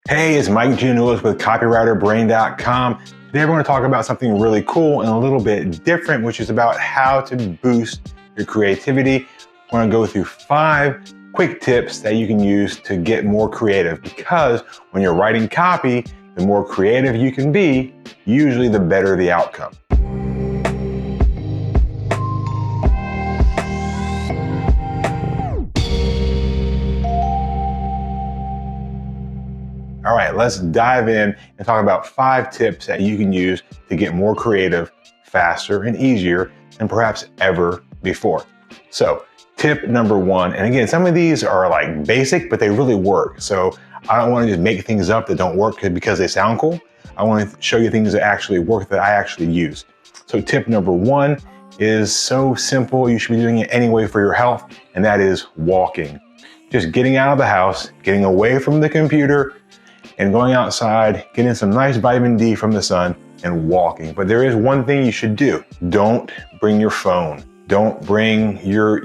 Hey, it's Mike Giannoulis with CopywriterBrain.com. Today we're going to talk about something really cool and a little bit different, which is about how to boost your creativity. We're going to go through 5 quick tips that you can use to get more creative, because when you're writing copy, the more creative you can be, usually the better the outcome. All right, let's dive in and talk about 5 tips that you can use to get more creative, faster and easier than perhaps ever before. So tip number 1, and again, some of these are like basic, but they really work. So I don't want to just make things up that don't work because they sound cool. I want to show you things that actually work, that I actually use. So tip number 1 is so simple. You should be doing it anyway for your health, and that is walking. Just getting out of the house, getting away from the computer, and going outside, getting some nice vitamin D from the sun and walking. But there is one thing you should do. Don't bring your phone. Don't bring your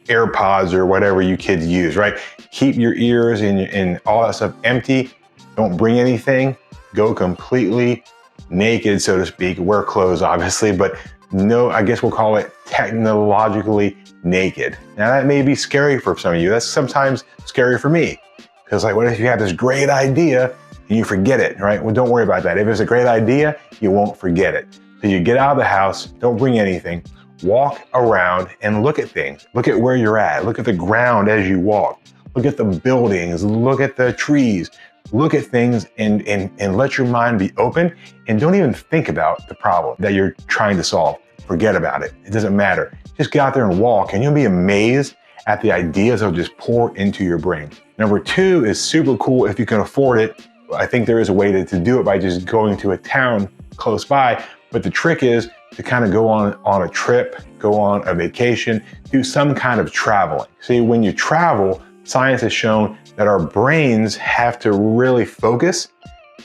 AirPods or whatever you kids use, right? Keep your ears and all that stuff empty. Don't bring anything. Go completely naked, so to speak. Wear clothes, obviously, but no, I guess we'll call it technologically naked. Now that may be scary for some of you. That's sometimes scary for me. Because like, what if you have this great idea and you forget it, right? Well, don't worry about that. If it's a great idea, you won't forget it. So you get out of the house, don't bring anything, walk around and look at things. Look at where you're at. Look at the ground as you walk. Look at the buildings, look at the trees, look at things and let your mind be open, and don't even think about the problem that you're trying to solve. Forget about it. It doesn't matter. Just get out there and walk, and you'll be amazed at the ideas that'll just pour into your brain. Number 2 is super cool if you can afford it. I think there is a way to do it by just going to a town close by, but the trick is to kind of go on a trip, go on a vacation, do some kind of traveling. See, when you travel, science has shown that our brains have to really focus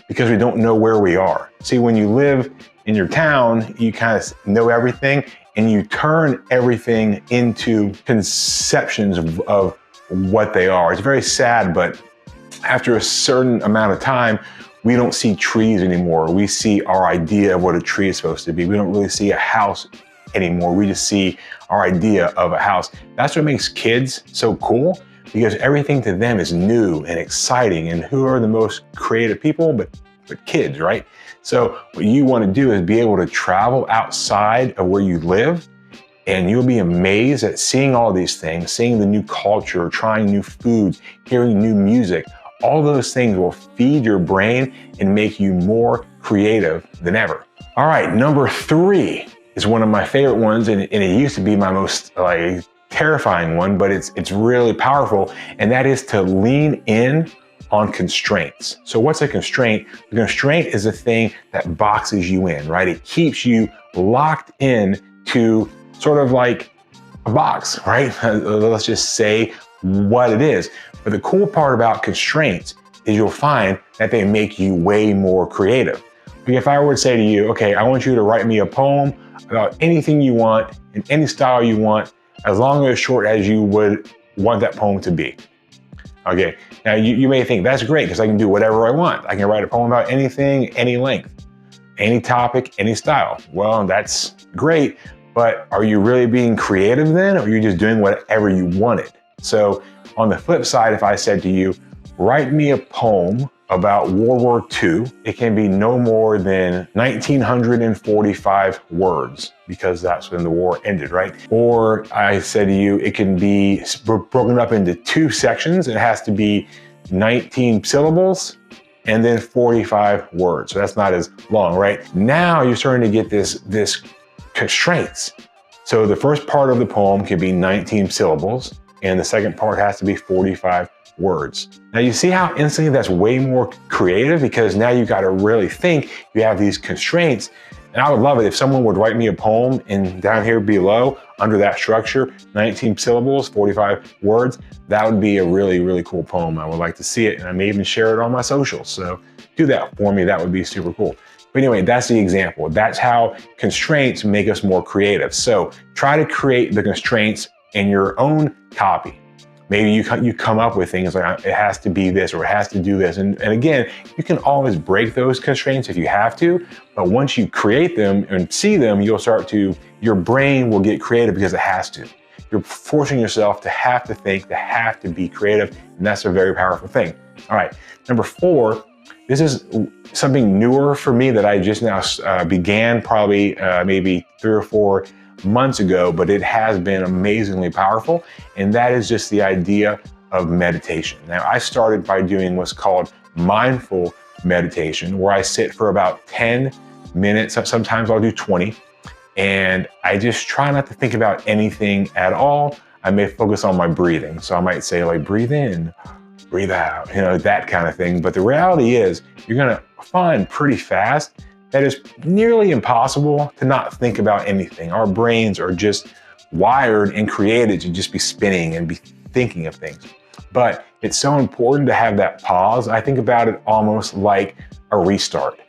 because we don't know where we are. See, when you live in your town, you kind of know everything, and you turn everything into conceptions of what they are. It's very sad, but after a certain amount of time, we don't see trees anymore. We see our idea of what a tree is supposed to be. We don't really see a house anymore. We just see our idea of a house. That's what makes kids so cool, because everything to them is new and exciting. And who are the most creative people but kids, right? So what you want to do is be able to travel outside of where you live, and you'll be amazed at seeing all these things, seeing the new culture, trying new foods, hearing new music. All those things will feed your brain and make you more creative than ever. All right, number 3 is one of my favorite ones, and it used to be my most terrifying one, but it's really powerful, and that is to lean in on constraints. So what's a constraint? The constraint is a thing that boxes you in, right? It keeps you locked in to sort of like a box, right? Let's just say what it is. But the cool part about constraints is you'll find that they make you way more creative. If I were to say to you, okay, I want you to write me a poem about anything you want, in any style you want, as long or as short as you would want that poem to be. Okay, now you may think that's great because I can do whatever I want. I can write a poem about anything, any length, any topic, any style. Well, that's great, but are you really being creative then, or are you just doing whatever you wanted? So on the flip side, if I said to you, write me a poem about World War II, it can be no more than 1,945 words, because that's when the war ended, right? Or I said to you, it can be broken up into 2 sections. It has to be 19 syllables and then 45 words. So that's not as long, right? Now you're starting to get this constraints. So the first part of the poem can be 19 syllables, and the second part has to be 45 words. Now you see how instantly that's way more creative, because now you got to really think. You have these constraints, and I would love it if someone would write me a poem, and down here below under that structure, 19 syllables, 45 words. That would be a really, really cool poem. I would like to see it, and I may even share it on my socials. So do that for me. That would be super cool. But anyway, that's the example. That's how constraints make us more creative. So try to create the constraints in your own copy. Maybe you come up with things like it has to be this or it has to do this. And again, you can always break those constraints if you have to, but once you create them and see them, your brain will get creative because it has to. You're forcing yourself to have to think, to have to be creative, and that's a very powerful thing. All right, number 4, this is something newer for me that I just now began probably maybe 3 or 4 months ago, but it has been amazingly powerful, and that is just the idea of meditation. Now, I started by doing what's called mindful meditation, where I sit for about 10 minutes, sometimes I'll do 20, and I just try not to think about anything at all. I may focus on my breathing. So I might say like, breathe in, breathe out, that kind of thing. But the reality is you're gonna find pretty fast that it's nearly impossible to not think about anything. Our brains are just wired and created to just be spinning and be thinking of things. But it's so important to have that pause. I think about it almost like a restart,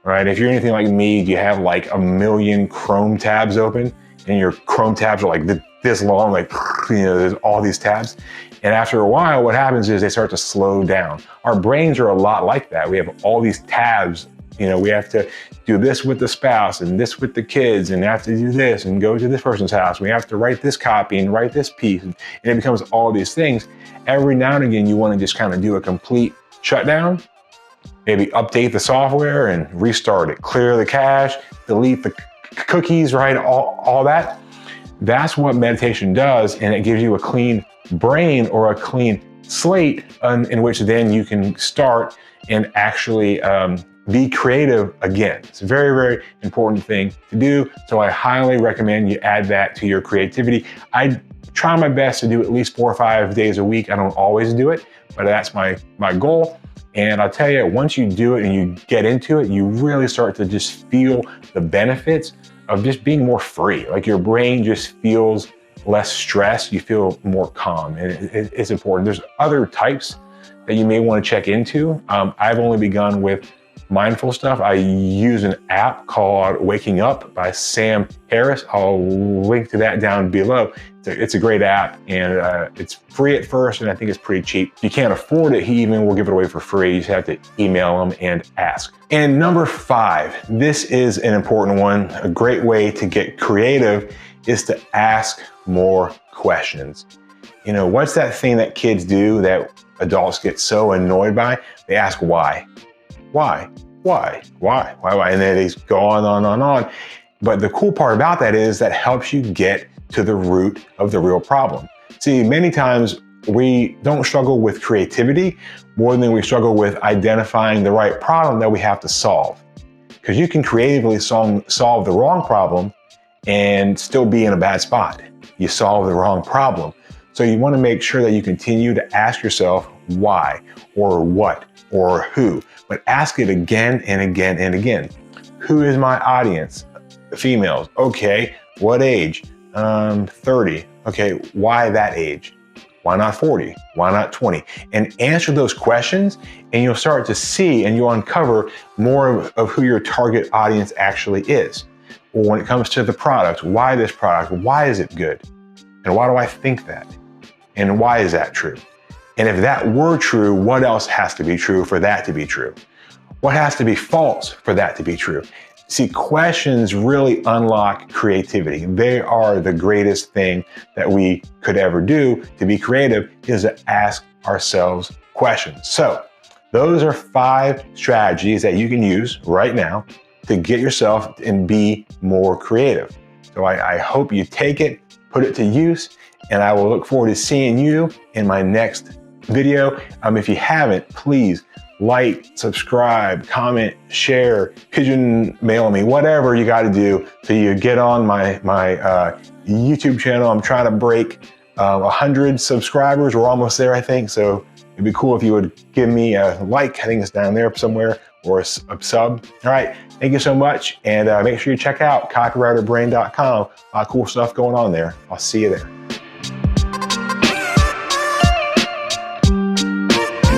right? If you're anything like me, you have like a million Chrome tabs open and your Chrome tabs are like this long, like, there's all these tabs. And after a while, what happens is they start to slow down. Our brains are a lot like that. We have all these tabs. We have to do this with the spouse and this with the kids and have to do this and go to this person's house. We have to write this copy and write this piece. And it becomes all these things. Every now and again, you want to just kind of do a complete shutdown, maybe update the software and restart it, clear the cache, delete the cookies, right? All that. That's what meditation does. And it gives you a clean brain or a clean slate in which then you can start and actually be creative again. It's a very, very important thing to do. So I highly recommend you add that to your creativity. I try my best to do at least 4 or 5 days a week. I don't always do it, but that's my goal. And I'll tell you, once you do it and you get into it, you really start to just feel the benefits of just being more free. Like your brain just feels less stressed. You feel more calm, and it's important. There's other types that you may want to check into. I've only begun with mindful stuff. I use an app called Waking Up by Sam Harris. I'll link to that down below. It's a great app, and it's free at first, and I think it's pretty cheap. If you can't afford it, he even will give it away for free. You just have to email him and ask. And number 5, this is an important one. A great way to get creative is to ask more questions. What's that thing that kids do that adults get so annoyed by? They ask why. Why? And then they go on. But the cool part about that is that helps you get to the root of the real problem. See, many times we don't struggle with creativity more than we struggle with identifying the right problem that we have to solve. Because you can creatively solve the wrong problem and still be in a bad spot. You solve the wrong problem. So you want to make sure that you continue to ask yourself why or what or who, but ask it again and again and again. Who is my audience? Females. Okay. What age? 30. Okay. Why that age? Why not 40? Why not 20? And answer those questions, and you'll start to see and you'll uncover more of who your target audience actually is. Or when it comes to the product, why this product? Why is it good? And why do I think that? And why is that true? And if that were true, what else has to be true for that to be true? What has to be false for that to be true? See, questions really unlock creativity. They are the greatest thing that we could ever do to be creative, is to ask ourselves questions. So those are 5 strategies that you can use right now to get yourself and be more creative. So I hope you take it, put it to use, and I will look forward to seeing you in my next video. If you haven't, please like, subscribe, comment, share, pigeon mail me, whatever you got to do so you get on my YouTube channel. I'm trying to break 100 subscribers. We're almost there, I think. So it'd be cool if you would give me a like. I think it's down there somewhere, or a sub. All right. Thank you so much. And make sure you check out copywriterbrain.com. A lot of cool stuff going on there. I'll see you there.